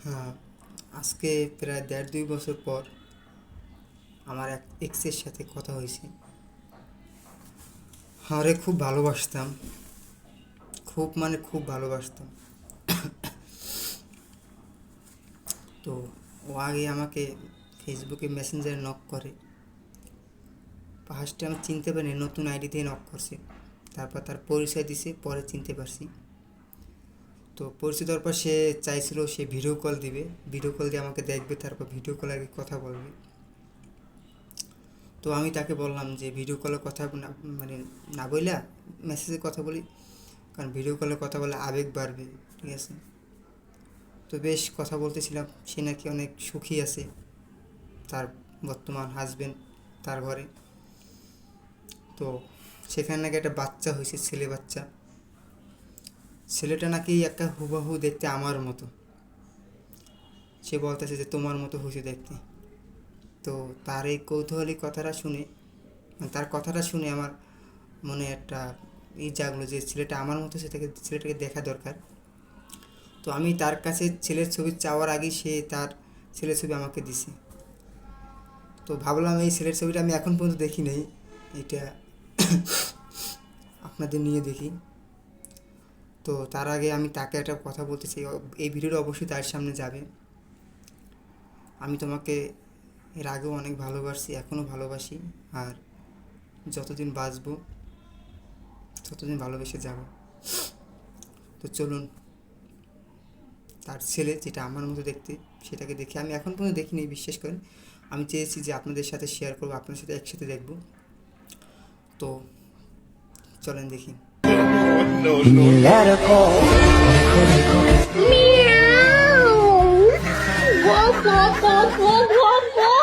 হ্যাঁ, আজকে প্রায় ১.৫-২ বছর পর আমার এক এক্সের সাথে কথা হয়েছে। ওরে খুব ভালোবাসতাম, খুব মানে খুব ভালোবাসতাম। তো ও আগে আমাকে ফেসবুকে মেসেঞ্জারে নক করে। ফার্স্টে আমি চিনতে পারিনি, নতুন আইডি দিয়ে নক করছে। তারপর তার পরিচয় দিছে, পরে চিনতে পারছি। তো পরিচয় দেওয়ার পর সে চাইছিল সে ভিডিও কল দিবে, ভিডিও কল দিয়ে আমাকে দেখবে, তারপর ভিডিও কল আগে কথা বলবে। তো আমি তাকে বললাম যে ভিডিও কলে কথা মানে না বইলা মেসেজে কথা বলি, কারণ ভিডিও কলে কথা বলে আবেগ বাড়বে, ঠিক আছে। তো বেশ কথা বলতেছিলাম, সে নাকি অনেক সুখী আছে, তার বর্তমান হাজবেন্ড তার ঘরে। তো সেখানে নাকি একটা বাচ্চা হয়েছে, ছেলে বাচ্চা। ছেলেটা নাকি একটা হুবহু দেখতে আমার মতো। সে বলতেছে যে তোমার মতো হয়েছে দেখতে। তো তার এই কৌতূহলী কথাটা শুনে, তার কথাটা শুনে আমার মনে একটা জাগলো যে ছেলেটা আমার মতো, ছেলেটাকে দেখা দরকার। তো আমি তার কাছে ছেলের ছবি চাওয়ার আগেই সে তার ছেলের ছবি আমাকে দিছে। তো ভাবলাম এই ছেলের ছবিটা আমি এখন পর্যন্ত দেখি নাই, এটা আপনাদের নিয়ে দেখি। তো তার আগে আমি তাকে একটা কথা বলতে চাই, এই ভিডিওটা অবশ্যই তার সামনে যাবে। আমি তোমাকে এর আগেও অনেক ভালোবাসি, এখনও ভালোবাসি, আর যতদিন বাঁচবো ততদিন ভালোবেসে যাব। তো চলুন, তার ছেলে যেটা আমার মতো দেখতে, সেটাকে দেখে আমি এখন পর্যন্ত দেখিনি, বিশ্বাস করেন। আমি চেয়েছি যে আপনাদের সাথে শেয়ার করবো, আপনাদের সাথে একসাথে দেখব। তো চলেন দেখি। Meow. Woof, woof, woof, woof, woof, woof.